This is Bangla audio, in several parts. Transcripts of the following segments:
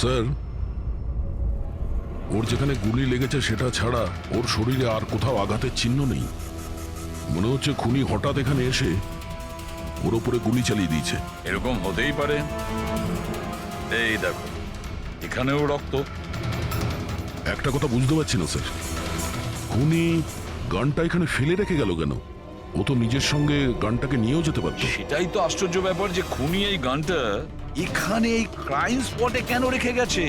স্যার, ওর যেখানে গুলি লেগেছে সেটা ছাড়া ওর শরীরে আর কোথাও আঘাতের চিহ্ন নেই। মনে হচ্ছে খুনি হঠাৎ এখানে এসে ওর ওপরে গুলি চালিয়ে দিয়েছে। এরকম হতেই পারে। এই দেখো, এখানেও রক্ত। একটা কথা বুঝতে পারছি না স্যার, খুনি গানটা এখানে ফেলে রেখে গেল কেন? ও তো নিজের সঙ্গে গানটাকে নিয়েও যেতে পারত। সেটাই তো আশ্চর্য ব্যাপার যে খুনি এই গানটা এখানে এই ক্রাইম স্পটে কেন রেখে গেছে।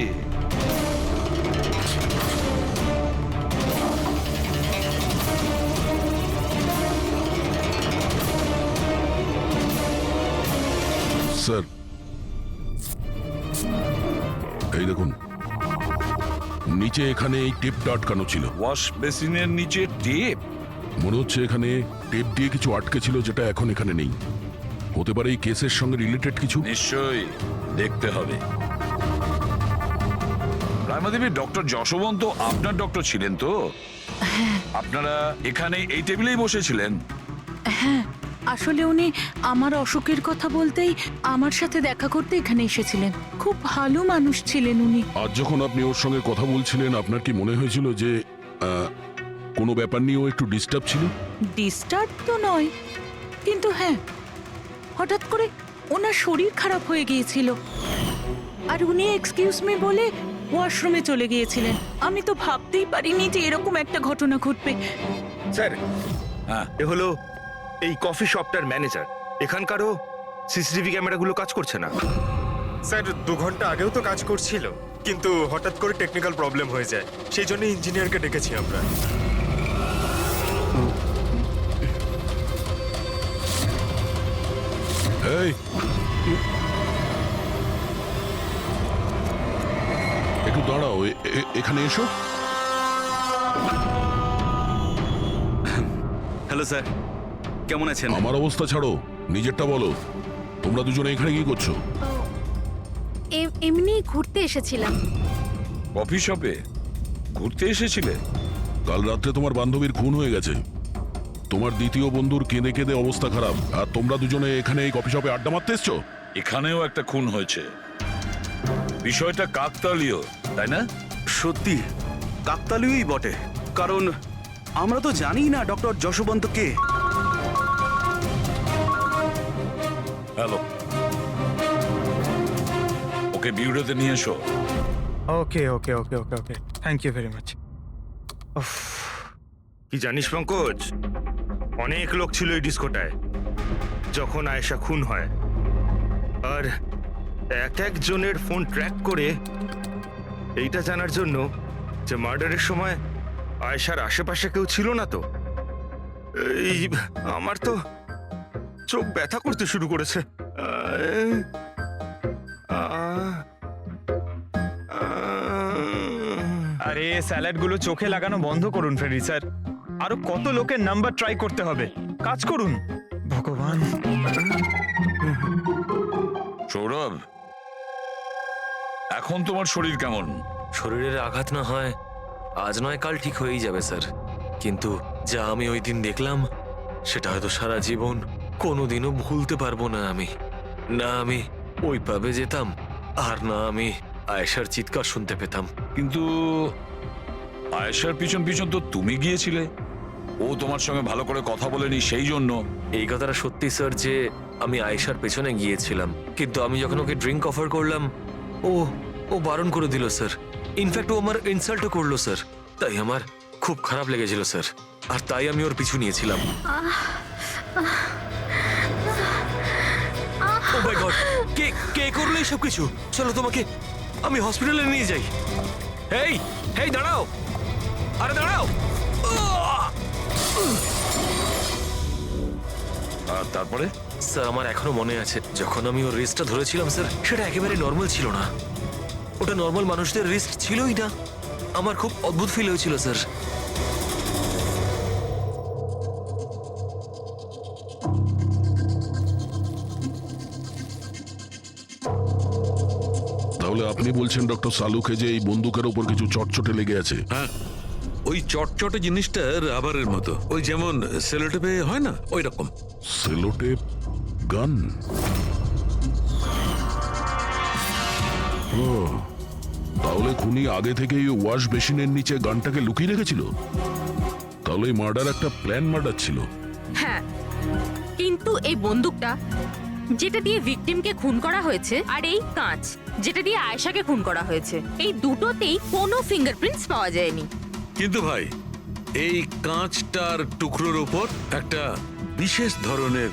স্যার, এই দেখুন, নিচে এখানে এই টেপটা আটকানো ছিল। ওয়াশ বেসিনের নিচে টেপ? মনে হচ্ছে এখানে টেপ দিয়ে কিছু আটকে ছিল যেটা এখন এখানে নেই। হতে পারে এই কেসের সঙ্গে রিলেটেড কিছু। নিশ্চয়ই দেখতে হবে। রায়মাদেবী, ডক্টর যশবন্ত আপনার ডক্টর ছিলেন তো? আপনারা এখানে এই টেবিলেই বসেছিলেন? হ্যাঁ, আসলে উনি আমার অসুখের কথা বলতেই আমার সাথে দেখা করতে এখানে এসেছিলেন। খুব ভালো মানুষ ছিলেন উনি। আজ যখন আপনি ওর সঙ্গে কথা বলছিলেন, আপনার কি মনে হয়েছিল যে কোনো ব্যাপার নিয়ে ও একটু ডিস্টার্ব ছিল? ডিস্টার্ব তো নয়, কিন্তু হ্যাঁ, হঠাৎ করে ওনার শরীর খারাপ হয়ে গিয়েছিল আর উনি এক্সকিউজ মি বলে ওয়াশরুমে চলে গিয়েছিলেন। আমি তো ভাবতেই পারিনি যে এরকম একটা ঘটনা ঘটবে। স্যার, হ্যাঁ, এ হলো এই কফি শপটার ম্যানেজার। এখানকারও সিসিটিভি ক্যামেরাগুলো কাজ করছে না। স্যার, 2 ঘন্টা আগেও তো কাজ করছিল, কিন্তু হঠাৎ করে টেকনিক্যাল প্রবলেম হয়ে যায়, সেই জন্য ইঞ্জিনিয়ারকে ডেকেছি আমরা। এই, একটু দাঁড়াও, এখানে এসো। হ্যালো স্যার, কেমন আছেন? আমার অবস্থা ছাড়ো, নিজেরটা বলো। তোমরা দুজনে এখানে কি করছো? এমনি ঘুরতে এসেছিলাম। কফি শপে ঘুরতে এসেছিলে? কাল রাত্রে তোমার বান্ধবীর খুন হয়ে গেছে। তোমার দ্বিতীয় বন্ধুর কেঁদে কেঁদে অবস্থা খারাপ, আর তোমরা দুজনে এখানে এই কফি শপে আড্ডা মারতে এসছো। এখানেও একটা খুন হয়েছে। বিষয়টা কাকতালীয়, তাই না? সত্যি কাকতালীয়ই বটে, কারণ আমরা তো জানি না ডক্টর যশবন্ত কে। হ্যালো, ওকে বিউরোতে নিয়ে এসো। ওকে ওকে ওকে ওকে ওকে, থ্যাংক ইউ ভেরি মাচ। কি জানিস পঙ্কজ, অনেক লোক ছিল এই ডিস্কোটায় যখন আয়েশা খুন হয়, আর এক একজনের ফোন ট্র্যাক করে এইটা জানার জন্য যে মার্ডারের সময় আয়েশার আশেপাশে কেউ ছিল না। তো এই আমার তো চোখ ব্যথা করতে শুরু করেছে। আরে স্যালাডগুলো চোখে লাগানো বন্ধ করুন ফ্রেডি স্যার, আরো কত লোকের নাম্বার ট্রাই করতে হবে, কাজ করুন। ভগবান। সৌরভ, এখন তোমার শরীর কেমন? শরীরের আঘাত না হয় আজ নয় কাল ঠিক হয়েই যাবে স্যার, কিন্তু যা আমি ওই দিন দেখলাম সেটা হয়তো সারা জীবন কোনোদিনও ভুলতে পারবো না আমি। না আমি ওই পাবে যেতাম, আর না আমি আয়েশার চিৎকার শুনতে পেতাম। কিন্তু আয়েশার পিছন পিছন তো তুমি গিয়েছিলে। ও তোমার সঙ্গে ভালো করে কথা বলেনি, সেই জন্য। এই কথাটা সত্যি স্যার যে আমি আয়েশার পেছনে গিয়েছিলাম, কিন্তু আমি যখন ওকে ড্রিঙ্ক অফার করলাম ও বারণ করে দিল স্যার। ইনফ্যাক্ট ও আমার ইনসাল্টও করলো স্যার। তাই আমার খুব খারাপ লেগেছিল স্যার, আর তাই আমি ওর পিছু নিয়েছিলাম। ও মাই গড, কে কে করলো এইসব কিছু? চলো তোমাকে আমি হসপিটালে নিয়ে যাই। হেই হেই, দাঁড়াও, আরে দাঁড়াও। আর তারপরে? স্যার, আমার এখনো মনে আছে যখন আমি ওর রিস্টটা ধরেছিলাম স্যার, সেটা একেবারে নর্মাল ছিল না। ওটা নর্মাল মানুষদের রিস্ট ছিলই না। আমার খুব অদ্ভুত ফিল হয়েছিল স্যার। তাহলে আপনি বলছেন ডক্টর সালুকে যে এই বন্দুকের ওপর কিছু চটচটে লেগে আছে? হ্যাঁ, ওই চটচটে জিনিসটা রাবারের মতো, ওই যেমন সেলোটেপে হয় না, ওই রকম। সেলোটেপ গান? ও, তাহলে খুনি আগে থেকেই ওয়াশ বেসিনের নিচে গানটাকে লুকিয়ে রেখেছিল। তাহলে মার্ডার একটা প্ল্যান মার্ডার ছিল। হ্যাঁ, কিন্তু এই বন্দুকটা যেটা দিয়ে ভিকটিমকে খুন করা হয়েছে আর এই কাঁচ যেটা দিয়ে আয়েশাকে খুন করা হয়েছে, এই দুটোতেই কোনো ফিঙ্গারপ্রিন্টস পাওয়া যায়নি। কিন্তু ভাই, এই কাঁচটার টুকরোর উপর একটা বিশেষ ধরনের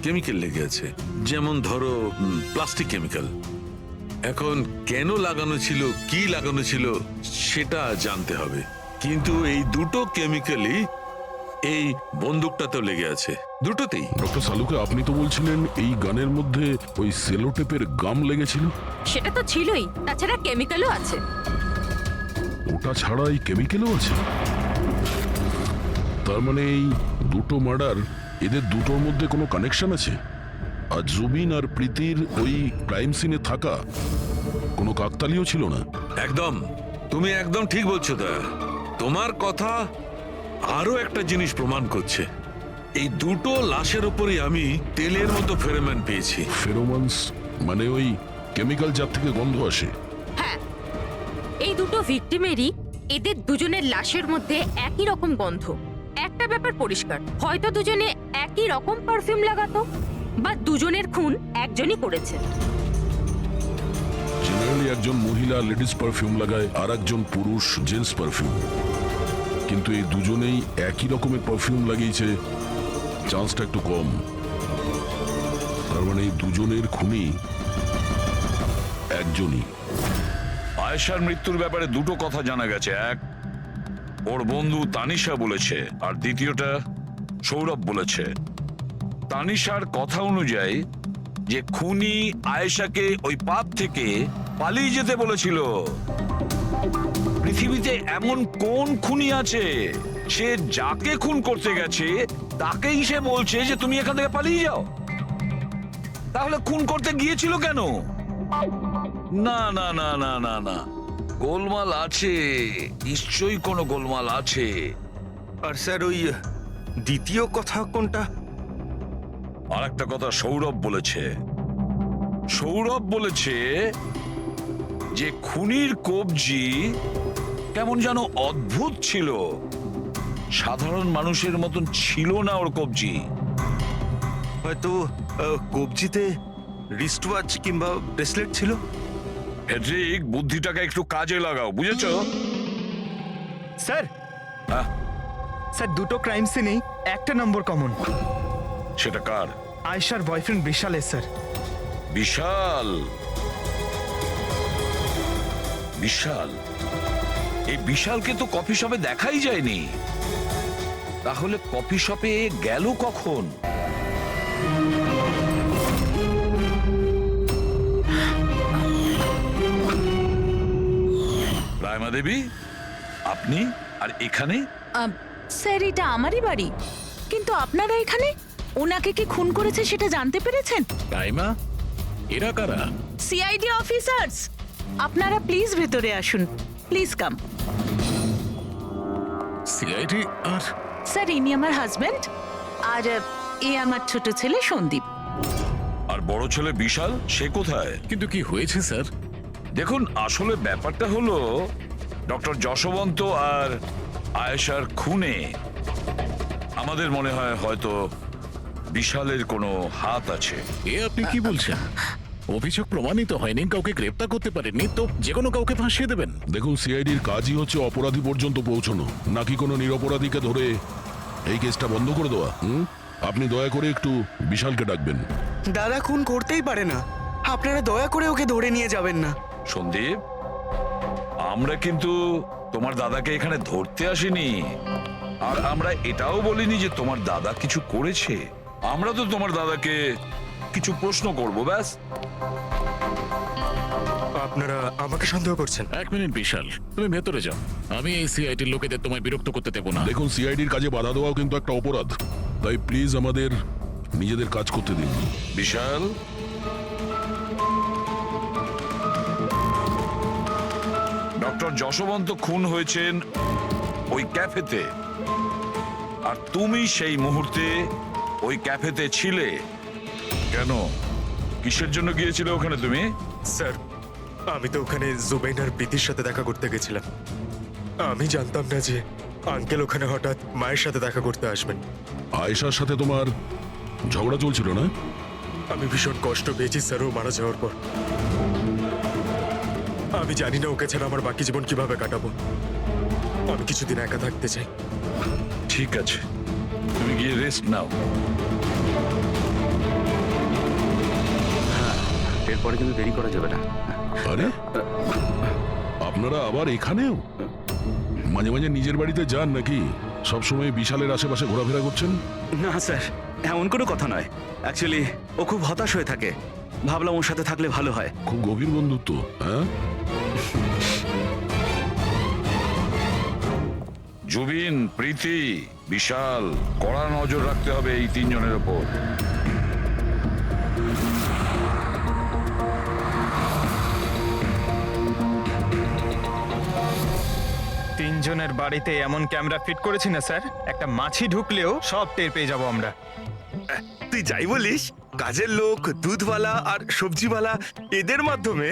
কেমিক্যাল লেগে আছে, যেমন ধরো প্লাস্টিক কেমিক্যাল। এখন কেন লাগানো ছিল, কি লাগানো ছিল সেটা জানতে হবে, কিন্তু এই দুটো কেমিক্যালই এই বন্দুকটাতেও লেগে আছে, দুটোতেই। ডক্টর সালুকে, আপনি তো বলছিলেন এই গানের মধ্যে ওই সেলোটেপের গাম লেগেছিল। সেটা তো ছিলই, তাছাড়া কেমিক্যালও আছে। ওটা ছাড়া এই কেমিক্যালও আছে। তার মানে এই দুটো মার্ডার, এদের দুটোর মধ্যে কোনো কানেকশন আছে। আর জুবিন আর প্রীতির ওই ক্রাইম সিনে থাকা কোনো কাকতালীয় ছিল না। একদম, তুমি একদম ঠিক বলছো দয়া। তোমার কথা আরো একটা জিনিস প্রমাণ করছে, এই দুটো লাশের উপরই আমি তেলের মতো ফেরোমন পেয়েছি। ফেরোমন্স মানে ওই কেমিক্যাল যার থেকে গন্ধ আসে। হ্যাঁ, এই দুটো ভিকটিমেরই এদের দুজনের লাশের মধ্যে একই রকম গন্ধ। একটা ব্যাপার পরিষ্কার, হয়তো দুজনে একই রকম পারফিউম লাগাতো, বা দুজনের খুন একজনই করেছে। জেনারেলি একজন মহিলা লেডিস পারফিউম লাগায়, আর একজন পুরুষ জেন্টস পারফিউম। কিন্তু এই দুজনেই একই রকমের পারফিউম লাগিয়েছে, চান্সটা একটু কম। তার মানে এই দুজনের খুনি একজনই। আয়েশার মৃত্যুর ব্যাপারে দুটো কথা জানা গেছে। এক, ওর বন্ধু তানিশা বলেছে, আর দ্বিতীয়টা সৌরভ বলেছে। তানিশার কথা অনুযায়ী যে খুনি আয়েশাকে ওই পাপ থেকে পালিয়ে যেতে বলেছিল। পৃথিবীতে এমন কোন খুনি আছে সে যাকে খুন করতে গেছে তাকেই সে বলছে যে তুমি এখান থেকে পালিয়ে যাও? তাহলে খুন করতে গিয়েছিল কেন? না না না না না না, গোলমাল আছে, নিশ্চয়ই কোনো গোলমাল আছে। আর স্যার, ওই দ্বিতীয় কথা কোনটা? আর একটা কথা সৌরভ বলেছে। সৌরভ বলেছে যে খুনির কবজি কেমন যেন অদ্ভুত ছিল, সাধারণ মানুষের মতন ছিল না ওর কবজি। হয়তো কবজিতে রিস্ট ওয়াচ কিংবা ব্রেসলেট ছিল। হেড্রিক, বুদ্ধিটাকে একটু কাজে লাগাও, বুঝেছো? স্যার, হ্যাঁ, স্যার দুটো ক্রাইম সিনেই একটা নম্বর কমন। সেটা কার? আয়েশার বয়ফ্রেন্ড বিশালের স্যার। বিশাল? বিশাল? এই বিশালকে তো কফি শপে দেখাই যায়নি, তাহলে কফি শপে গেল কখন? রায়মা দেবী, আপনি আর এখানে? স্যার, এটা আমারই বাড়ি, কিন্তু আপনারা এখানে ওনাকে কি খুন করেছে সেটা জানতে পেরেছেন? রাইমা, এরা কারা? CID officers. আপনারা প্লিজ ভেতরে আসুন, প্লিজ কাম। সিআইডি? আর স্যার, ইনি আমার হাজবেন্ড, আর এ আমার ছোট ছেলে সন্দীপ। আর বড় ছেলে বিশাল, সে কোথায়? কিন্তু কি হয়েছে স্যার? দেখুন, আসলে ব্যাপারটা হলো ডক্টর যশবন্ত আর আয়েশার খুনে আমাদের মনে হয় হয়তো বিশালের কোনো হাত আছে। এ আপনি কি বলছেন? অভিযোগ প্রমাণিত হয়নি, কাউকে গ্রেপ্তার করতে পারেননি, তো যে কোনো কাউকে ফাঁসিয়ে দেবেন? দেখুন, সিআইডির কাজই হচ্ছে অপরাধী পর্যন্ত পৌঁছানো, নাকি কোনো নিরপরাধীকে ধরে এই কেসটা বন্ধ করে দেওয়া। আপনি দয়া করে একটু বিশালকে ডাকবেন। দাদা খুন করতেই পারে না, আপনারা দয়া করে ওকে ধরে নিয়ে যাবেন না। সন্দীপ, আমরা কিন্তু তোমার দাদাকে এখানে ধরতে আসিনি, আর আমরা এটাও বলিনি যে তোমার দাদা কিছু করেছে। আমরা তো তোমার দাদাকে কিছু প্রশ্ন করব, ব্যাস। আপনারা আমাকে সন্দেহ করছেন? এক মিনিট বিশাল, তুমি ভেতরে যাও। আমি এই সিআইডির লোকেদের তোমায় বিরক্ত করতে দেবো না। দেখুন, সিআইডির কাজে বাধা দেওয়াও কিন্তু একটা অপরাধ, তাই প্লিজ আমাদের নিজেদের কাজ করতে দিন। বিশাল, ডক্টর যশবন্ত খুন হয়েছেন ওই ক্যাফেতে, আর তুমি সেই মুহূর্তে ওই ক্যাফেতে ছিলে। কেন, কিসের জন্য গিয়েছিলে ওখানে তুমি? স্যার, আমি তো ওখানে জুবেন আর প্রীতির সাথে দেখা করতে গেছিলাম। আমি জানতাম না যে আঙ্কেল ওখানে হঠাৎ মায়ের সাথে দেখা করতে আসবেন। আয়েশার সাথে তোমার ঝগড়া চলছিল না? আমি ভীষণ কষ্ট পেয়েছি স্যার ও মারা যাওয়ার পর। আমি জানি না ওকে ছাড়া আমার বাকি জীবন কিভাবে কাটাবো। আমি কিছুদিন একা থাকতে চাই। ঠিক আছে, তুমি গিয়ে রেস্ট নাও। এরপরে কিন্তু দেরি করা যাবে না। আরে আপনারা আবার এখানেও? মাঝে মাঝে নিজের বাড়িতে যান নাকি? সবসময় বিশালের আশেপাশে ঘোরাফেরা করছেন? না স্যার, এমন কোনো কথা নয়। অ্যাকচুয়ালি ও খুব হতাশ হয়ে থাকে, ভাবলাম ওর সাথে থাকলে ভালো হয়। খুব গভীর বন্ধুত্ব, হ্যাঁ? জুবিন, প্রীতি, বিশাল, কড়া নজর রাখতে হবে এই তিনজনের ওপর। তিনজনের বাড়িতে এমন ক্যামেরা ফিট করেছি না স্যার, একটা মাছি ঢুকলেও সব টের পেয়ে যাবো আমরা। তুই যাই বলিস, কাজের লোক, দুধওয়ালা আর সবজিওয়ালা এদের মাধ্যমে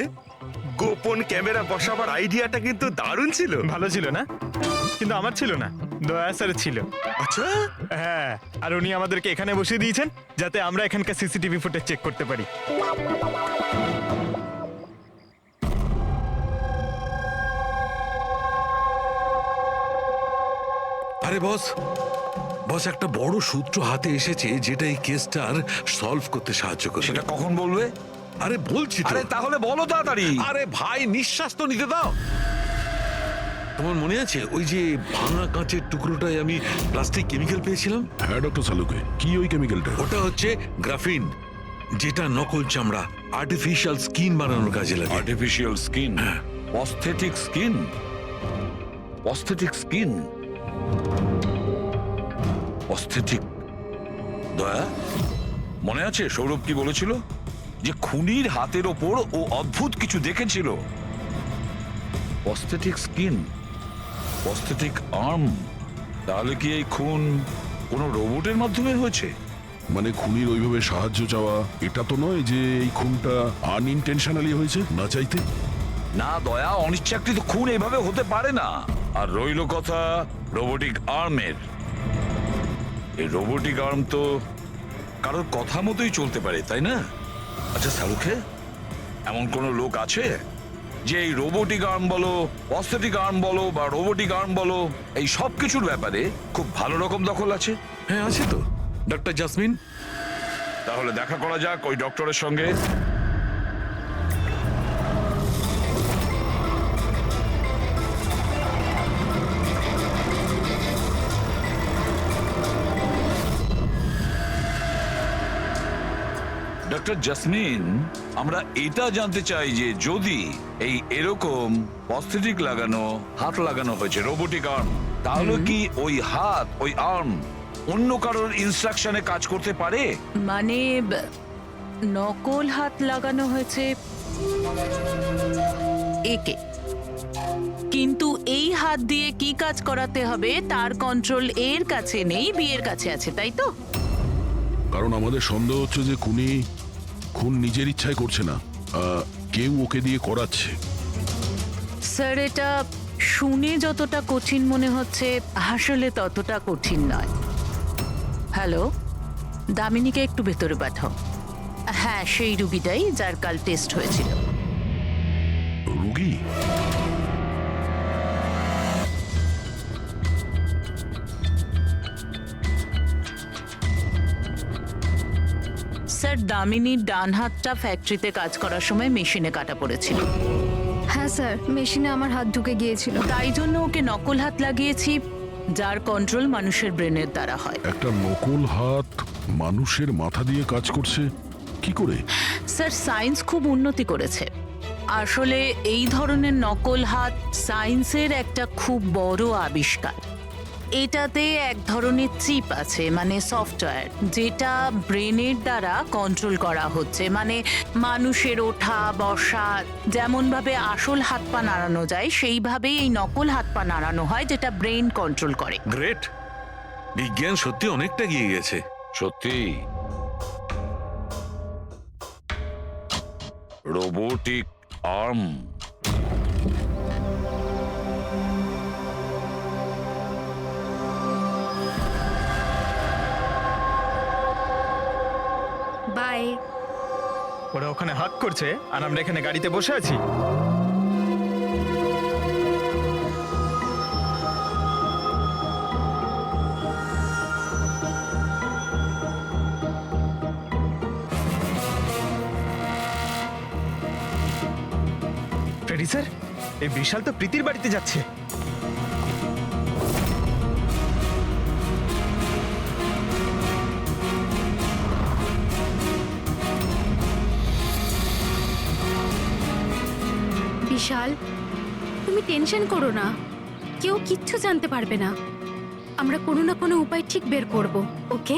গোপন ক্যামেরা বসাবার আইডিয়াটা কিন্তু দারুণ ছিল। ভালো ছিল না? কিন্তু আমার ছিল না, দয়া স্যার ছিল। আচ্ছা, হ্যাঁ, আর উনি আমাদেরকে এখানে বসিয়ে দিয়েছেন যাতে আমরা এখানকার সিসিটিভি ফুটেজ চেক করতে পারি। আরে বস, বস একটা বড় সূত্র হাতে এসেছে যেটা এই কেসটার সলভ করতে সাহায্য করবে। সেটা কখন বলবে? আরে বলছি তো। আরে তাহলে বলো তাড়াতাড়ি। আরে ভাই, নিঃশ্বাস তো নিতে দাও। তোমার মনে আছে ওই যে ভাঙা কাঁচের টুকরোটায় আমি প্লাস্টিক কেমিক্যাল পেয়েছিলাম? হ্যাঁ ডক্টর সালুকে, কি ওই কেমিক্যালটা? ওটা হচ্ছে গ্রাফিন, যেটা নকল চামড়া, আর্টিফিশিয়াল স্কিন বানানোর কাজে লাগে। Artificial skin, aesthetic skin, aesthetic skin, aesthetic. দয়া, মনে আছে সৌরভ কি বলেছিল? যে খুনির হাতের ওপর ও অদ্ভুত কিছু দেখেছিল। Aesthetic skin, aesthetic arm. তাহলে কি এই খুন কোনো রোবটের মাধ্যমে হয়েছে? মানে খুনির ওইভাবে সাহায্য চাওয়া এটা তো নয় যে এই খুনটা আনইনটেনশনালি হয়েছে, না চাইতে? না দয়া, অনিচ্ছাকৃত খুন এভাবে হতে পারে না। আর রইল কথা রোবোটিক আর্মের। এই রোবোটিক আর্ম তো কারোর কথা মতোই চলতে পারে, তাই না? আচ্ছা সালুকে, এমন কোন লোক আছে যে এই রোবোটিক আর্ম বলো, অস্থেটিক আর্ম বলো বা রোবোটিক আর্ম বলো, এই সব কিছুর ব্যাপারে খুব ভালো রকম দখল আছে? হ্যাঁ আছে তো, ডক্টর জাসমিন। তাহলে দেখা করা যাক ওই ডক্টরের সঙ্গে। ডক্টর জাসমিন, আমরা এটা জানতে চাই যে যদি এই এরকম প্রস্থেটিক লাগানো হাত লাগানো হয়েছে, রোবোটিক আর্ম, তাহলে কি ওই হাত, ওই আর্ম অন্য কারোর ইনস্ট্রাকশনে কাজ করতে পারে? মানে নকল হাত লাগানো হয়েছে একে, কিন্তু এই হাত দিয়ে কি কাজ করাতে হবে তার কন্ট্রোল এর কাছে নেই, বিয়ের কাছে আছে, তাই তো? কারণ আমাদের সন্দেহ হচ্ছে যে খুন নিজের ইচ্ছায় করছে না, কেউ ওকে দিয়ে করাচ্ছে। স্যার, এটা শুনে যতটা কঠিন মনে হচ্ছে আসলে ততটা কঠিন নয়। হ্যালো, দামিনীকে একটু ভেতরে পাঠাও। হ্যাঁ, সেই রুগীটাই যার কাল টেস্ট হয়েছিল। রুগী? স্যার, দামিনীর ডান হাতটা ফ্যাক্টরিতে কাজ করার সময় মেশিনে কাটা পড়েছিল। হ্যাঁ স্যার, মেশিনে আমার হাত ঢুকে গিয়েছিল। তাই জন্য ওকে নকল হাত লাগিয়েছি, যার কন্ট্রোল মানুষের ব্রেনের দ্বারা হয়। একটা নকল হাত মানুষের মাথা দিয়ে কাজ করছে কি করে? স্যার, সায়েন্স খুব উন্নতি করেছে। আসলে এই ধরনের নকল হাত সায়েন্সের একটা খুব বড় আবিষ্কার। এটাতে এক ধরনের চিপ আছে, মানে সফটওয়্যার, যেটা ব্রেনের দ্বারা কন্ট্রোল করা হচ্ছে। মানে মানুষের ওঠা বসা যেমন ভাবে আসল হাত পা নাড়ানো যায়, সেইভাবেই এই নকল হাত পা নাড়ানো হয়, যেটা ব্রেন কন্ট্রোল করে। গ্রেট, বিজ্ঞান সত্যি অনেকটা এগিয়ে গেছে। সত্যি রোবোটিক আর্ম। বাই। ওরা ওখানে হাত করছে আর আমরা এখানে গাড়িতে বসে আছি। ফ্রেডি স্যার, এই বিশাল তো প্রীতির বাড়িতে যাচ্ছে। বিশাল, তুমি টেনশন করো না, কেউ কিচ্ছু জানতে পারবে না। আমরা কোনো না কোনো উপায় ঠিক বের করব, ওকে?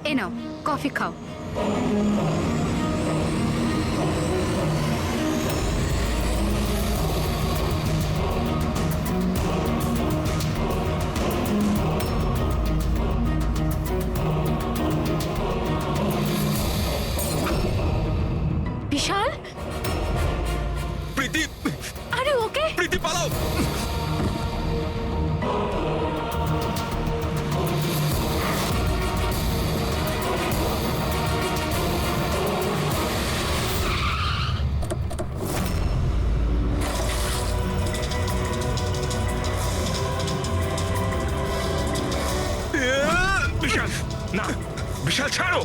এ নাও, কফি খাও। বিশাল, প্রীতি, আরে ওকে? প্রীতি পালাও। বিশাল, না, বিশাল ছাড়ো।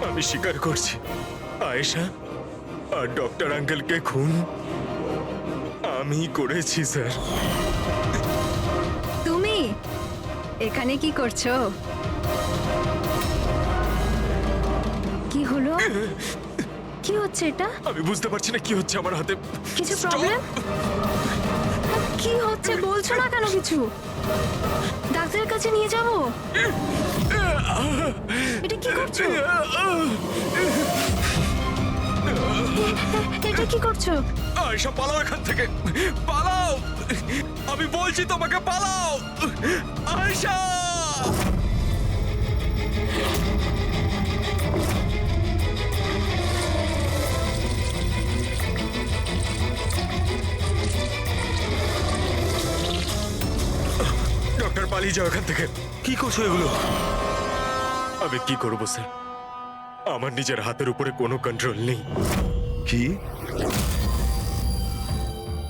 আমি স্বীকার করছি, আয়েশা আর ডক্টর আঙ্কেলকে খুন আমি করেছি স্যার। তুমি এখানে কি করছো? কি হলো? কি হচ্ছে এটা? আমি বুঝতে পারছি না কি হচ্ছে আমার হাতে। কিছু প্রবলেম? কি হচ্ছে বলছো না কেন কিছু? ডাক্তারের কাছে নিয়ে যাব? এটা কি করছো? এটা কি করছো? আয়েশা পালাও এখান থেকে, পালাও! আমি বলছি তোমাকে পালাও, আয়েশা! ডক্টর, পালিয়ে যাও এখান থেকে। কি করছো এগুলো? আমি কি করবো স্যার? আমার নিজের হাতের উপরে কোনো কন্ট্রোল নেই। কি?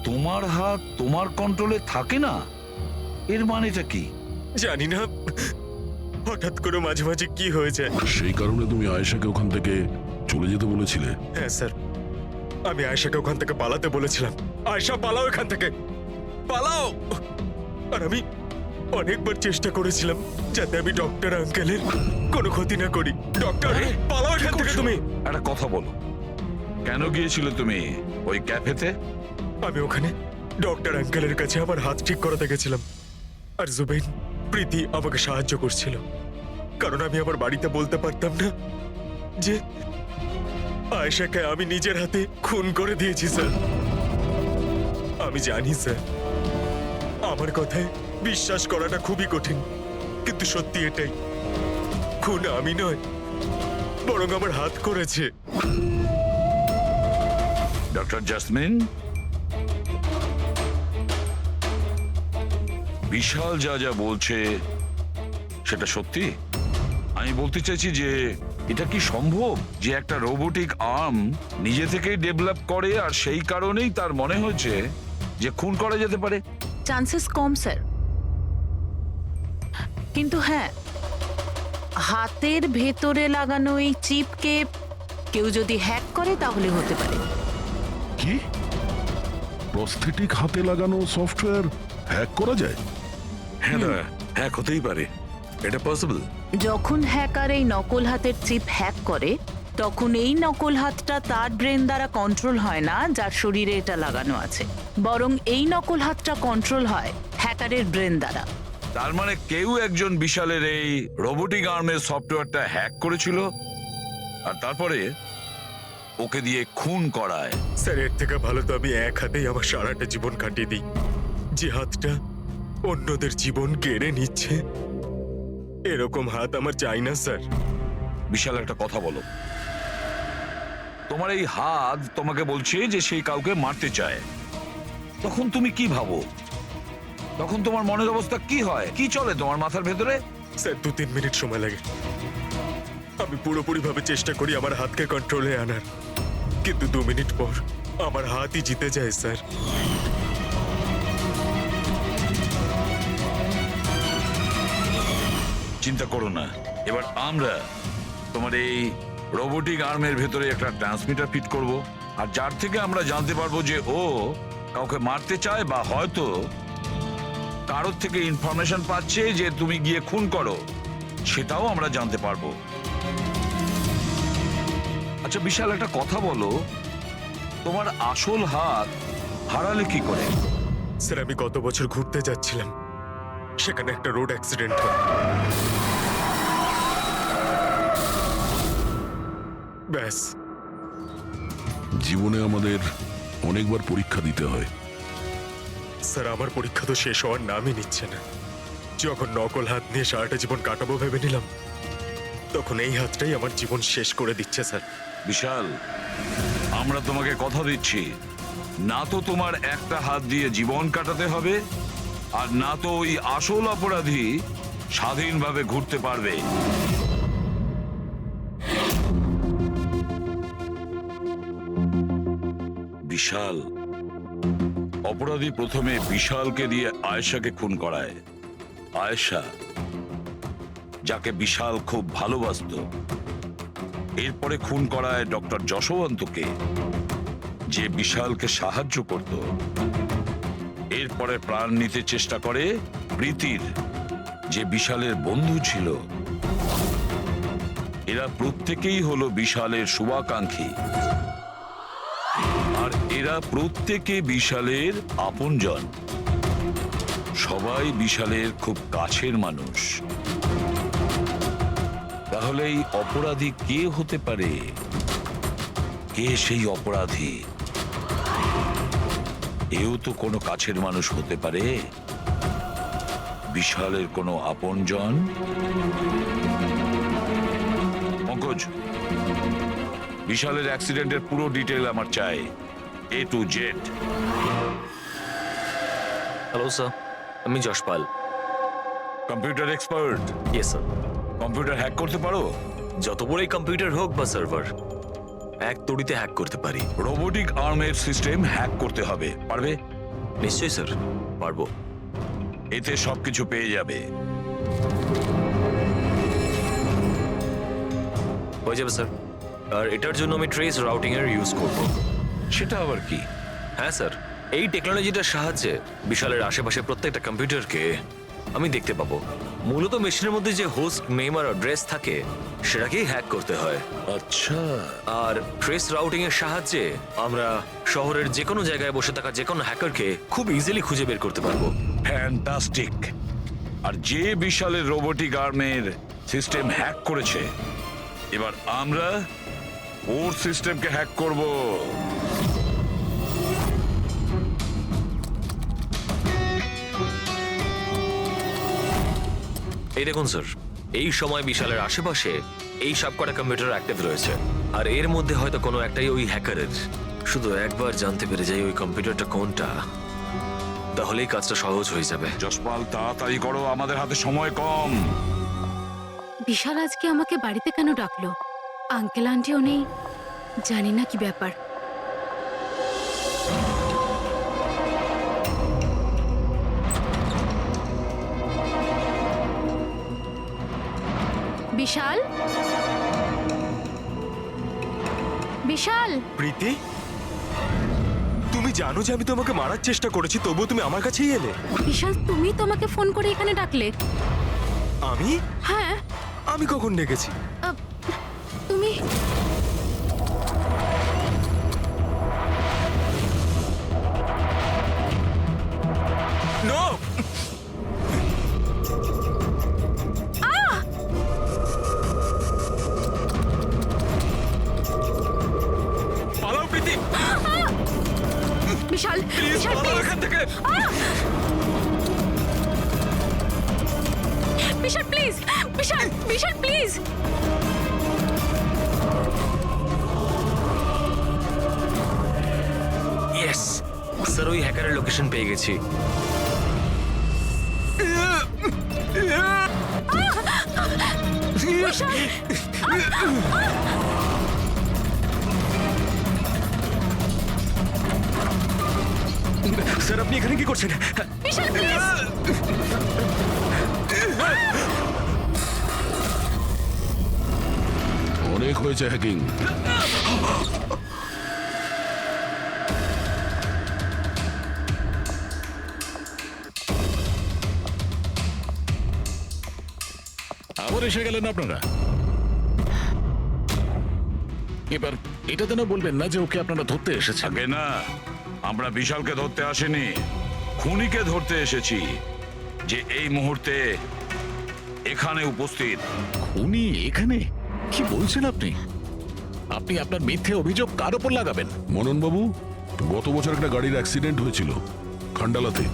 তোমার হাত তোমার কন্ট্রোলে থাকে না? এর মানেটা কি? জানি না, হঠাৎ করে মাঝে মাঝে কি হয়ে যায়। সেই কারণে তুমি আয়েশাকে ওখান থেকে চলে যেতে বলেছিলে? হ্যাঁ স্যার, আমি আয়েশাকে ওখান থেকে পালাতে বলেছিলাম। আয়েশা পালাও এখান থেকে, পালাও! আর আমি অনেকবার চেষ্টা করেছিলাম যাতে আমি ডক্টর আঙ্কেলের কোনো ক্ষতি না করি। ডক্টর, পালাও এখান থেকে তুমি। একটা কথা বলো, কেন গিয়েছিলে তুমি ওই ক্যাফেতে? আমি ওখানে ডক্টর আঙ্কেলের কাছে আমার হাত ঠিক করাতে গেছিলাম, আর জুবেইন, প্রীতি আমাকে সাহায্য করছিল, কারণ আমি আমার বাড়িতে বলতে পারতাম না যে আয়েশাকে আমি নিজের হাতে খুন করে দিয়েছি স্যার। আমি জানি স্যার, আমার কথায় বিশ্বাস করাটা খুবই কঠিন, কিন্তু সত্যি এটাই, খুন আমি নয়, বরং আমার হাত করেছে। ডক্টর জাসমিন, বিশাল যা যা বলছে সেটা সত্যি? আমি বলতে চাইছি যে এটা কি সম্ভব যে একটা রোবোটিক আর্ম নিজে থেকেই ডেভেলপ করে আর সেই কারণেই তার মনে হয়েছে যে খুন করা যেতে পারে? চান্সেস কম স্যার, কিন্তু হ্যাঁ, হাতের ভেতরে লাগানো এই চিপকে কেউ যদি হ্যাক করে তাহলে হতে পারে। কি? প্রস্থেটিক হাতে লাগানো সফটওয়্যার হ্যাক করা যায়? হ্যাঁ না, হ্যাক হতেই পারে, এটা পসিবল। যখন হ্যাকার এই নকল হাতের চিপ হ্যাক করে তখন এই নকল হাতটা তার ব্রেন দ্বারা কন্ট্রোল হয় না যার শরীরে এটা লাগানো আছে, বরং এই নকল হাতটা কন্ট্রোল হয় হ্যাকারের ব্রেন দ্বারা। তার মানে কেউ একজন বিশালের এই রোবোটিক আর্মের সফটওয়্যারটা হ্যাক করেছিল আর তারপরে ওকে দিয়ে খুন করায়। স্যার এর থেকে ভালো তো আমি এক হাতেই আমার সারাটা জীবন কাটিয়ে দিই। যে হাতটা অন্যদের জীবন কেড়ে নিচ্ছে, এরকম হাত আমার চাই না স্যার। বিশাল একটা কথা বলো, তোমার এই হাত তোমাকে বলছে যে সেই কাউকে মারতে চায়, তখন তুমি কি ভাবো? তখন তোমার মনের অবস্থা কি হয়, কি চলে তোমার মাথার ভেতরে? স্যার 2-3 মিনিট সময় লাগে। আমি পুরোপুরি ভাবে চেষ্টা করি আমার হাতকে কন্ট্রোলে আনার, কিন্তু 2 মিনিট পর আমার হাতই জিতে যায় স্যার। চিন্তা করো না, এবার আমরা তোমার এই রোবোটিক আর্মের ভেতরে একটা ট্রান্সমিটার ফিট করব, আর যার থেকে আমরা জানতে পারবো যে ও কাউকে মারতে চায় বা হয়তো কারোর থেকে ইনফরমেশন পাচ্ছে যে তুমি গিয়ে খুন করো, সেটাও আমরা জানতে পারবো। আচ্ছা বিশাল, একটা কথা বলো, তোমার আসল হাত হারালে কি করে? স্যার আমি গত বছর ঘুরতে যাচ্ছিলাম, সেখানে একটা রোড অ্যাক্সিডেন্ট হয়। ব্যাস। জীবনে আমাদের অনেকবার পরীক্ষা দিতে হয়। স্যার আমার পরীক্ষা তো শেষ হওয়ার নামই নিচ্ছে না। যখন নকল হাত নিয়ে সারাটা জীবন কাটাবো ভেবে নিলাম, তখন এই হাতটাই আমার জীবন শেষ করে দিচ্ছে স্যার। বিশাল, আমরা তোমাকে কথা দিচ্ছি, না তো তোমার একটা হাত দিয়ে জীবন কাটাতে হবে, আর না তো ওই আসল অপরাধী স্বাধীনভাবে ঘুরতে পারবে। বিশাল, অপরাধী প্রথমে বিশালকে দিয়ে আয়েশাকে খুন করায়। আয়েশা, যাকে বিশাল খুব ভালোবাসতো, এরপরে খুন করায় ডক্টর যশবন্তকে, যে বিশালকে সাহায্য করত। এরপরে প্রাণ নিতে চেষ্টা করে প্রীতির, যে বিশালের বন্ধু ছিল। এরা প্রত্যেকেই হলো বিশালের শুভাকাঙ্ক্ষী, আর এরা প্রত্যেকে বিশালের আপনজন। সবাই বিশালের খুব কাছের মানুষ। তাহলে এই অপরাধী কে হতে পারে? কে সেই অপরাধী? এও তো কোনো কাছের মানুষ হতে পারে, বিশালের কোনো আপনজন। পঙ্কজ, বিশালের অ্যাক্সিডেন্টের পুরো ডিটেল আমার চাই, A to Z। Hello sir, আমি Jaspal. Computer expert? Yes sir. Computer hack করতে পারো? যত বড়ই কম্পিউটার হোক বা সার্ভার, এক তড়িতে হ্যাক করতে পারি। রোবোটিক আর্মের সিস্টেম হ্যাক করতে হবে, পারবে? নিশ্চয়ই স্যার, পারবো। এতে সবকিছু পেয়ে যাবে। হয়ে যাবে স্যার। আর এটার জন্য আমি ট্রেস রাউটিং এর ইউজ করব। সেটা আবার কি? হ্যাঁ স্যার, এই টেকনোলজিটার সাহায্যে বিশালের আশেপাশে প্রত্যেকটা কম্পিউটারকে আমি দেখতে পাবো। মূলত মেশিনের মধ্যে যে হোস্ট নেম আর অ্যাড্রেস থাকে সেটাকেই হ্যাক করতে হয়। আচ্ছা, আর ট্রেস রাউটিং এর সাহায্যে আমরা শহরের যে কোনো জায়গায় বসে থাকা যে কোনো হ্যাকারকে খুব ইজিলি খুঁজে বের করতে পারবো। ফ্যান্টাস্টিক। আর যে বিশালের রোবোটিক আর্মের সিস্টেম হ্যাক করেছে, এবার আমরা ওর সিস্টেমকে হ্যাক করব। এই দেখুন স্যার, এই সময় বিশালের আশেপাশে এই সব কটা কম্পিউটার অ্যাক্টিভ রয়েছে, আর এর মধ্যে হয়তো কোনো একটাই ওই হ্যাকারের। শুধু একবার জানতে পেরে যাই ওই কম্পিউটারটা কোনটা, তাহলেই কাজটা সহজ হয়ে যাবে। যশপাল, তাড়াতাড়ি করো, আমাদের হাতে সময় কম। বিশাল আজকে আমাকে বাড়িতে কেন ডাকলো? আঙ্কেল আন্টিও নেই, জানি না কি ব্যাপার। বিশাল, বিশাল। প্রীতি, তুমি জানো যে আমি তোমাকে মারার চেষ্টা করেছি, তবুও তুমি আমার কাছেই এলে। বিশাল, তুমি তো আমাকে ফোন করে এখানে ডাকলে। আমি? হ্যাঁ। আমি কখন ডেকেছি? তুমি নো পালাও প্রীতি, বিশাল প্লিজ বিশাল পালাও please! এখান থেকে। Vishal please, Vishal Vishal please. Yes sir, ওই হ্যাকারের লোকেশন পেয়ে গেছি। স্যার আপনি এখানে কি করছেন? বিশাল প্লিজ। অনেক হয়েছে হ্যাকিং। আবার এসে গেলেন আপনারা। এবার এটা যেন বলবেন না যে ওকে আপনারা ধরতে এসেছেন। আগে না, আমরা বিশালকে ধরতে আসিনি, খুনিকে ধরতে এসেছি, যে এই মুহূর্তে এখানে উপস্থিত। উনি এখানে? কি বলছেন আপনি? আপনি আপনার মিথ্যে অভিযোগ কার ওপর লাগাবেন? মননবাবু, গত বছর একটা গাড়ির অ্যাক্সিডেন্ট হয়েছিল খান্ডালাতে।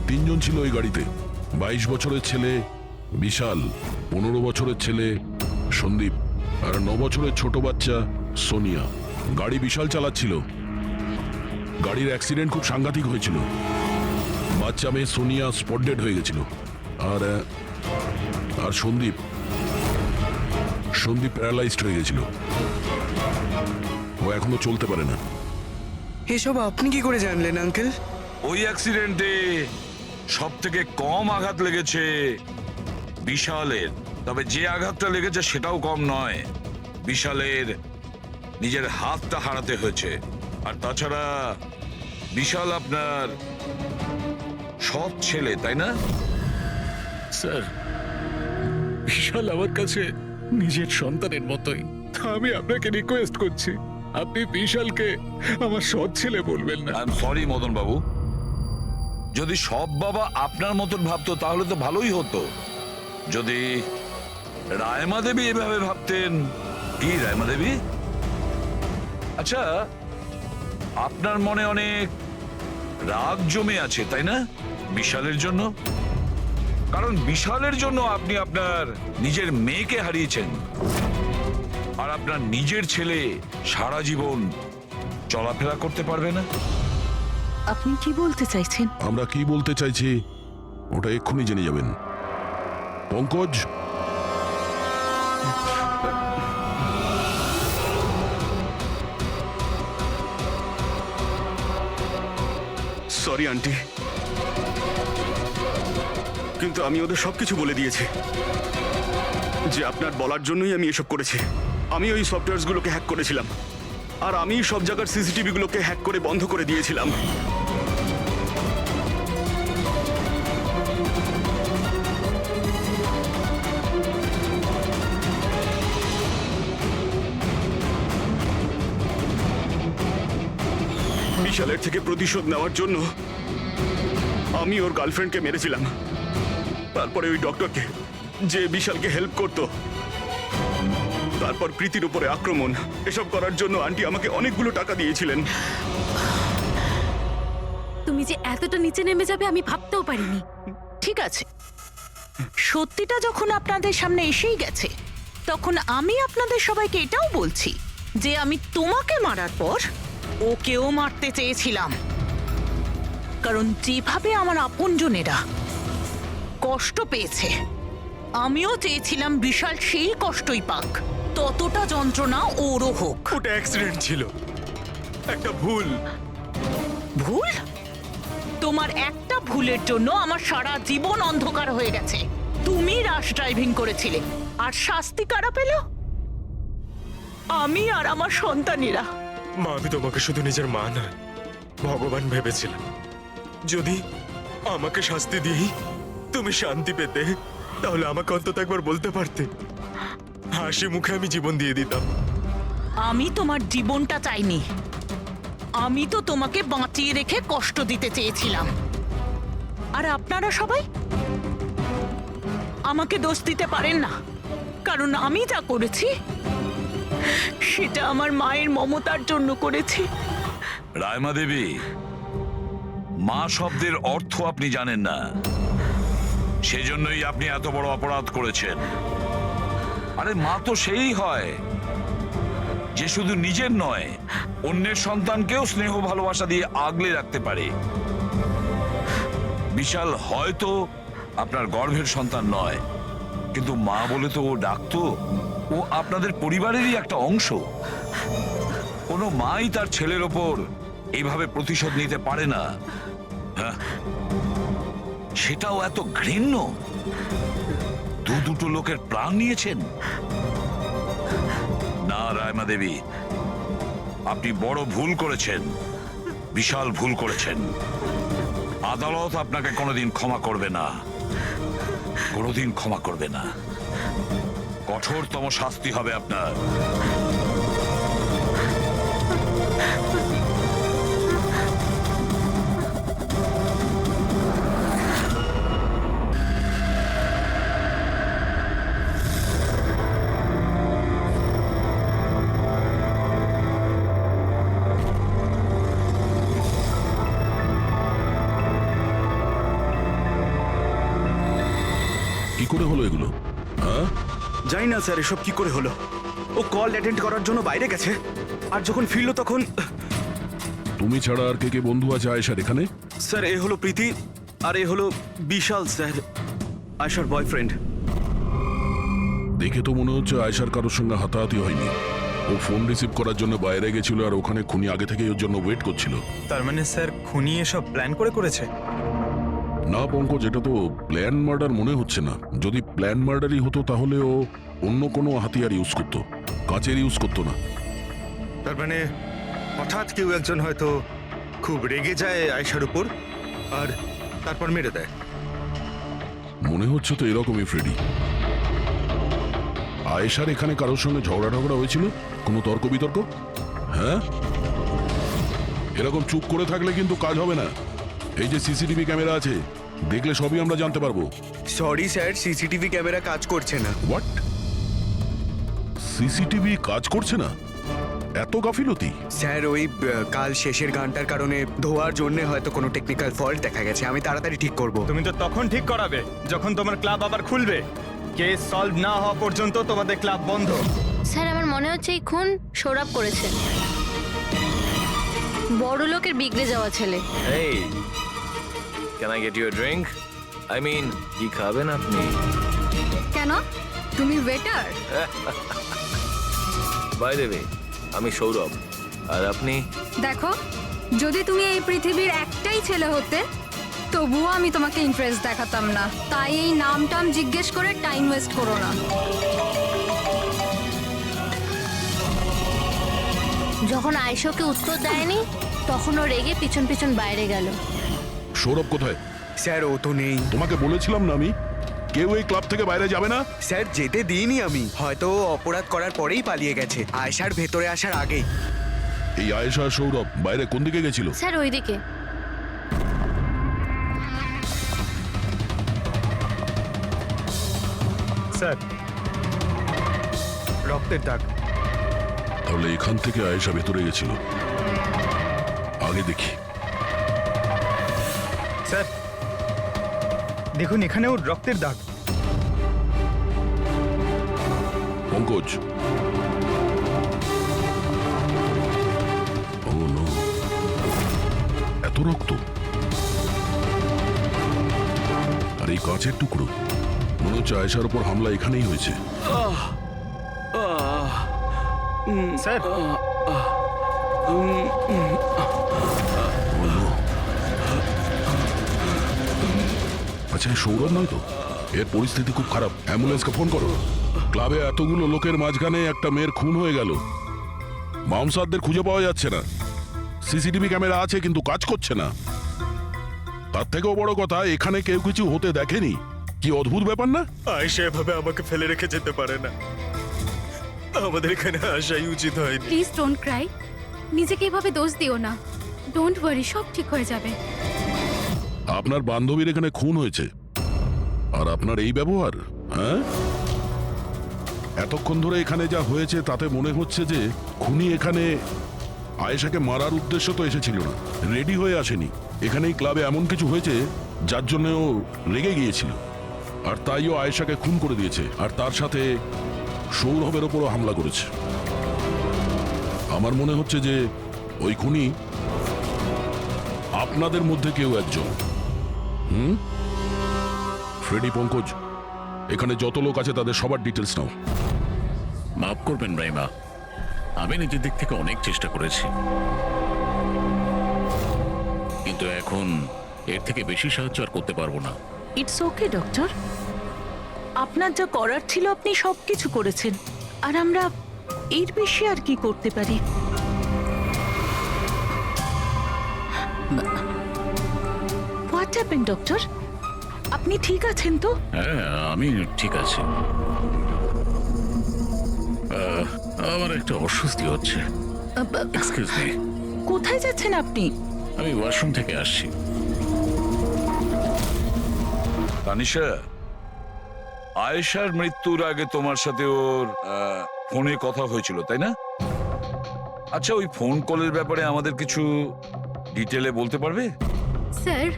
3 জন ছিল ওই গাড়িতে। 22 বছরের ছেলে বিশাল, 15 বছরের ছেলে সন্দীপ, আর 9 বছরের ছোট বাচ্চা সোনিয়া। গাড়ি বিশাল চালাচ্ছিল। গাড়ির অ্যাক্সিডেন্ট খুব সাংঘাতিক হয়েছিল। বাচ্চা মেয়ে সোনিয়া স্পট ডেড হয়ে গেছিল। আর সন্দীপ প্যারালাইজড হয়ে গেছিল। ও এখনো চলতে পারে না। এসব আপনি কি করে জানলেন আঙ্কেল? ওই অ্যাক্সিডেন্টে সব থেকে কম আঘাত লেগেছে বিশালের, তবে যে আঘাতটা লেগেছে সেটাও কম নয়। বিশালের নিজের হাতটা হারাতে হয়েছে। আর তাছাড়া বিশাল আপনার সৎ ছেলে, তাই না? স্যার, বিশাল আমার কাছে নিজের সন্তানের মতোই। আমি আপনাকে রিকোয়েস্ট করছি, আপনি বিশালকে আমার সৎ ছেলে বলবেন না। আই এম সরি মদন বাবু, যদি সব বাবা আপনার মতন ভাবতো তাহলে তো ভালোই হতো। যদি রায়মা দেবী এভাবে ভাবতেন। কি রায়মা দেবী? আচ্ছা, আপনার মনে অনেক রাগ জমে আছে, তাই না বিশালের জন্য? কারণ বিশালের জন্য আপনি আপনার নিজের মেয়েকে হারিয়েছেন, আর আপনার নিজের ছেলে সারা জীবন চলাফেরা করতে পারবে না। আপনি কি বলতে চাইছেন? আমরা কি বলতে চাইছি ওটা এক্ষুনি জেনে যাবেন। পঙ্কজ, সরি আন্টি, কিন্তু আমি ওদের সবকিছু বলে দিয়েছি যে আপনার বলার জন্যই আমি এসব করেছি। আমি ওই সফটওয়্যারগুলোকে হ্যাক করেছিলাম, আর আমি সব জায়গার সিসিটিভি গুলোকে হ্যাক করে বন্ধ করে দিয়েছিলাম। বিশালের থেকে প্রতিশোধ নেওয়ার জন্য আমি ওর গার্লফ্রেন্ডকে মেরেছিলাম। তারপরে ওই ডক্টরকে, যে বিশালকে হেল্প করত। তারপর প্রীতির উপরে আক্রমণ। এসব করার জন্য আন্টি আমাকে অনেকগুলো টাকা দিয়েছিলেন। তুমি যে এতটা নিচে নেমে যাবে আমি ভাবতেও পারিনি। ঠিক আছে, সত্যিটা যখন আপনাদের সামনে এসেই গেছে, তখন আমি আপনাদের সবাইকে এটাও বলছি যে আমি তোমাকে মারার পর ওকেও মারতে চেয়েছিলাম। কারণ যেভাবে আমার আপনজনেরা কষ্ট পেয়েছে, আমিও চেয়েছিলাম বিশাল সেই কষ্টই পাক, ততটা যন্ত্রণা ওরও হোক। ওটা অ্যাক্সিডেন্ট ছিল, একটা ভুল। ভুল? তোমার একটা ভুলের জন্য আমার সারা জীবন অন্ধকার হয়ে গেছে। তুমি রাশ ড্রাইভিং করেছিলে, আর শাস্তি কারা পেল? আমি আর আমার সন্তানেরা। মা, আমি তোমাকে শুধু নিজের মা নয়, ভগবান ভেবেছিলাম। যদি আমাকে শাস্তি দিয়েই তুমি শান্তি পেতে, তাহলে আমাকে অন্তত একবার বলতে পারতে। হাসি মুখে আমি জীবন দিয়ে দিতাম। আমি তোমার জীবনটা চাইনি, আমি তো তোমাকে বাঁচিয়ে রেখে কষ্ট দিতে চেয়েছিলাম। আর আপনারা সবাই আমাকে দোষ দিতে পারেন না, কারণ আমি যা করেছি সেটা আমার মায়ের মমতার জন্য করেছি। রায়মা দেবী, মা শব্দের অর্থ আপনি জানেন না, সেজন্যই আপনি এত বড় অপরাধ করেছেন। আরে মা তো সেই হয় যে শুধু নিজের নয়, অন্যের সন্তানকেও স্নেহ ভালোবাসা দিয়ে আগলে রাখতে পারে। বিশাল হয়তো আপনার গর্ভের সন্তান নয়, কিন্তু মা বলে তো ও ডাকতো, ও আপনাদের পরিবারেরই একটা অংশ। কোনো মাই তার ছেলের ওপর এইভাবে প্রতিশোধ নিতে পারে না। হ্যাঁ, সেটাও এত ঘৃণ্য। দুটো লোকের প্রাণ নিয়েছেন। না রায়মা দেবী, আপনি বড় ভুল করেছেন, বিশাল ভুল করেছেন। আদালত আপনাকে কোনোদিন ক্ষমা করবে না, কোনোদিন ক্ষমা করবে না। কঠোরতম শাস্তি হবে আপনার। কি করে হলো এগুলো? হ্যাঁ, জানি না স্যার এসব কি করে হলো। ও কল অ্যাটেন্ড করার জন্য বাইরে গেছে, আর যখন ফিরলো তখন তুমি ছাড়া আর কে কে বন্ধু আছে আয়েশার এখানে? স্যার এ হলো প্রীতি, আর এ হলো বিশাল স্যার, আয়েশার বয়ফ্রেন্ড। দেখে তো মনে হচ্ছে আয়েশার কারোর সঙ্গে হাতাহাতি হয়নি। ও ফোন রিসিভ করার জন্য বাইরে গেছিল, আর ওখানে খুনি আগে থেকে ওর জন্য ওয়েট করছিল। তার মানে স্যার খুনি এসব প্ল্যান করে করেছে? না পঙ্কজ, এটা তো প্ল্যান মার্ডার মনে হচ্ছে না। যদি প্ল্যান মার্ডারই হতো তাহলে ও অন্য কোনো হাতিয়ার ইউজ করতো, কাঁচের ইউজ করতো না। তার মানে হঠাৎ কেউ একজন হয়তো খুব রেগে যায় আয়েশার উপর, আর তারপর মেরে দেয়। মনে হচ্ছে তো এরকমই ফ্রেডি। আয়েশার এখানে কারোর সঙ্গে ঝগড়া হয়েছিল? কোনো তর্ক বিতর্ক? হ্যাঁ, এরকম চুপ করে থাকলে কিন্তু কাজ হবে না। এই যে সিসিটিভি ক্যামেরা আছে, দেখলে সবই আমরা জানতে পারবো। সরি স্যার, সিসিটিভি ক্যামেরা কাজ করছে না। হোয়াট? সিসিটিভি কাজ করছে না? এত গাফিলতি? স্যার ওই কাল শেষের গানটার কারণে ধোয়ার জন্য হয়তো কোনো টেকনিক্যাল ফল্ট দেখা গেছে। আমি তাড়াতাড়ি ঠিক করব। তুমি তো তখন ঠিক করাবে যখন তোমার ক্লাব আবার খুলবে। কেস সলভ না হওয়া পর্যন্ত তোমাদের ক্লাব বন্ধ। স্যার আমার মনে হচ্ছে এই খুন সৌরভ করেছে। বড় লোকের বিগড়ে যাওয়া ছেলে। এই, can I get you a drink? I mean, কি খাবেন আপনি? কেন? তুমি ওয়েটার? বাই দ্য ওয়ে, আমি সৌরভ, আর আপনি? দেখো, যদি তুমি এই পৃথিবীর একটাই ছেলে হতে তবুও আমি তোমাকে ইন্টারেস্ট দেখাতাম না। তাই এই নামটাম জিজ্ঞেস করে টাইম ওয়েস্ট করো না। যখন আয়েশাকে উত্তর দেয়নি তখন ও রেগে পিছন পিছন বাইরে গেল। সৌরভ কোথায়? স্যার ও তো নেই। তোমাকে বলেছিলাম না আমি, কেউ এই ক্লাব থেকে বাইরে যাবে না। স্যার যেতে দিইনি আমি, হয়তো ও অপরাধ করার পরেই পালিয়ে গেছে, আয়েশার ভেতরে আসার আগেই। এই আয়েশা আর সৌরভ বাইরে কোন দিকে গেছিল? স্যার ওইদিকে। স্যার রক্তের দাগ। তাহলে এখান থেকে আয়েশা ভেতরে গেছিল। আগে দেখি। স্যার দেখুন, এখানেও রক্তের দাগ। Pankaj, Oh no! এত রক্ত, আর এই কাঁচের টুকরো। মনে হচ্ছে আয়েশার উপর হামলা এখানেই হয়েছে। স্যার আচ্ছা, এই সৌরভ নয় তো? এর পরিস্থিতি খুব খারাপ। অ্যাম্বুলেন্সকে ফোন করো। ক্লাবে এতগুলো লোকের মাঝখানে একটা মেয়ের খুন হয়ে গেল। মামসাদদের খুঁজে পাওয়া যাচ্ছে না। সিসিটিভি ক্যামেরা আছে কিন্তু কাজ করছে না। তার থেকেও বড় কথা, এখানে কেউ কিছু হতে দেখেনি। কি অদ্ভুত ব্যাপার না? আয়েশা এভাবে আমাকে ফেলে রেখে যেতে পারে না। আমাদের এখানে আসাই উচিত হয়নি। Please don't Cry. নিজেকে এভাবে দোষ দিও না। ডোন্ট ওয়ারি, সব ঠিক হয়ে যাবে। আপনার বান্ধবীর এখানে খুন হয়েছে আর আপনার এই ব্যবহার, হ্যাঁ? এতক্ষণ ধরে এখানে যা হয়েছে তাতে মনে হচ্ছে যে খুনি এখানে আয়েশাকে মারার উদ্দেশ্য তো এসেছিল না, রেডি হয়ে আসেনি। এখানেই ক্লাবে এমন কিছু হয়েছে যার জন্য ও রেগে গিয়েছিল, আর তাই ও আয়েশাকে খুন করে দিয়েছে, আর তার সাথে সৌরভের ওপরও হামলা করেছে। আমার মনে হচ্ছে যে ওই খুনি আপনাদের মধ্যে কেউ একজন। ফ্রেডি, পঙ্কজ, এখানে যত লোক আছে তাদের সবার ডিটেলস নাও। মাফ করবেন রাইমা, আমি নিজের দিক থেকে অনেক চেষ্টা করেছি, কিন্তু এখন এর থেকে বেশি সাহায্য আর করতে পারবো না। ইটস ওকে ডক্টর, আপনার যা করার ছিল আপনি সবকিছু করেছেন, আর আমরা এর বেশি আর কি করতে পারি? What happen doctor? আপনি ঠিক আছেন তো? হ্যাঁ, আমি ঠিক আছি। আমার একটা অস্বস্তি হচ্ছে। এক্সকিউজ মি, কোথায় যাচ্ছেন আপনি? আমি ওয়াশরুম থেকে আসছি। তানিশা, আয়েশার মৃত্যুর আগে তোমার সাথে ওর ফোনে কথা হয়েছিল, তাই না? আচ্ছা, ওই ফোন কলের ব্যাপারে আমাদের কিছু ডিটেলে বলতে পারবে? স্যার,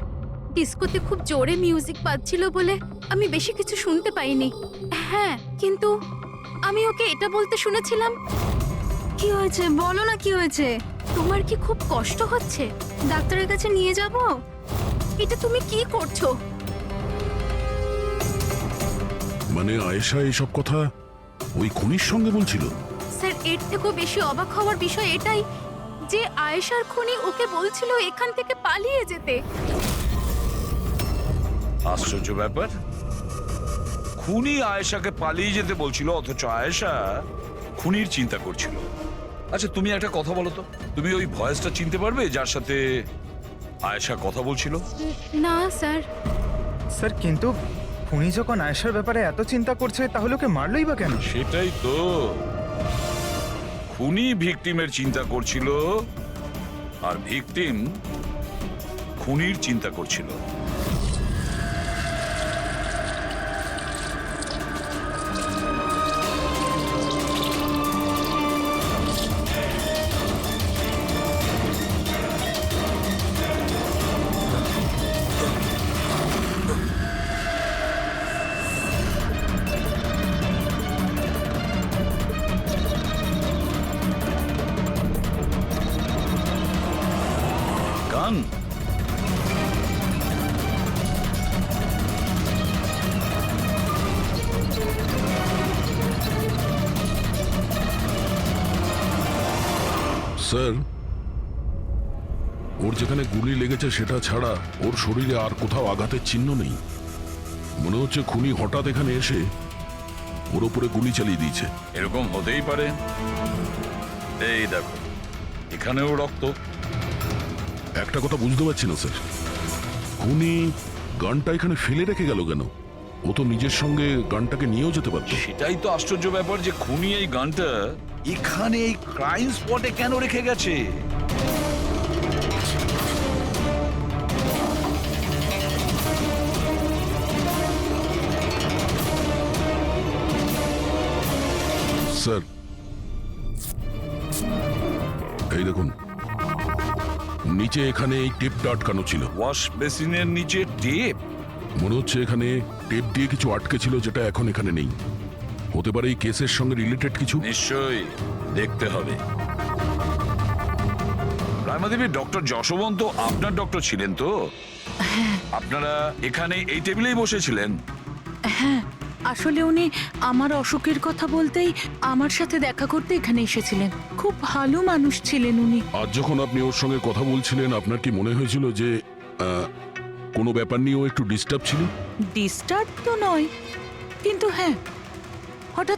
ডিস্কোতে খুব জোরে মিউজিক বাজছিল বলে আমি বেশি কিছু শুনতে পাইনি। হ্যাঁ, কিন্তু আমি ওকে এটা বলতে শুনেছিলাম। কি হয়েছে বলো না, কি হয়েছে? তোমার কি খুব কষ্ট হচ্ছে? ডাক্তারের কাছে নিয়ে যাব? এটা তুমি কি করছো? মানে আয়েশা এইসব কথা ওই খুনির সঙ্গে বলছিল? স্যার, এর থেকেও বেশি অবাক হওয়ার বিষয় এটাই যে আয়েশার খুনি ওকে বলছিল এখান থেকে পালিয়ে যেতে। আশ্চর্য ব্যাপার, খুনি আয়েশাকে পালিয়ে যেতে বলছিল, অথচ আয়েশা খুনির চিন্তা করছিল। আচ্ছা, তুমি একটা কথা বলো তো, তুমি ওই ভয়েসটা চিনতে পারবে যার সাথে আয়েশা কথা বলছিল? না স্যার। স্যার, কিন্তু খুনি যখন আয়েশার ব্যাপারে এত চিন্তা করছে তাহলে ওকে মারলই বা কেন? সেটাই তো, খুনি ভিকটিমের চিন্তা করছিল আর ভিকটিম খুনির চিন্তা করছিল। গান? স্যার, ওর যেখানে গুলি লেগেছে সেটা ছাড়া ওর শরীরে আর কোথাও আঘাতের চিহ্ন নেই। মনে হচ্ছে খুনি হঠাৎ এখানে এসে ওর উপরে গুলি চালিয়ে দিয়েছে। এরকম হতেই পারে। এই দেখো, এখানেও রক্ত। একটা কথা বুঝতে পারছি না স্যার, খুনি গানটা এখানে ফেলে রেখে গেল কেন? ও তো নিজের সঙ্গে গানটাকে নিয়েও যেতে পারত। সেটাই তো আশ্চর্য ব্যাপার যে খুনি এই গানটা এখানে এই ক্রাইম স্পটে কেন রেখে গেছে? স্যার, এই দেখুন, নিচে এখানে এই টেপটা আটকানো ছিল। ওয়াশ বেসিনের নিচে টেপ? মনে হচ্ছে এখানে টেপ দিয়ে কিছু আটকে ছিল যেটা এখন এখানে নেই। হতে পারে এই কেসের সঙ্গে রিলেটেড কিছু। নিশ্চয়ই দেখতে হবে। রায়মাদেবী, ডক্টর যশবন্ত আপনার ডক্টর ছিলেন তো? আপনারা এখানে এই টেবিলেই বসেছিলেন? হ্যাঁ, আসলে উনি আমার অসুখের কথা বলতেই আমার সাথে দেখা করতে এখানে এসেছিলেন। খুব ভালো মানুষ ছিলেন উনি। আজ যখন আপনি ওর সঙ্গে কথা বলছিলেন, আপনার কি মনে হয়েছিল যে কোনো ব্যাপার নিয়ে ও একটু ডিস্টার্ব ছিল? ডিস্টার্ব তো নয়, কিন্তু হ্যাঁ, হঠাৎ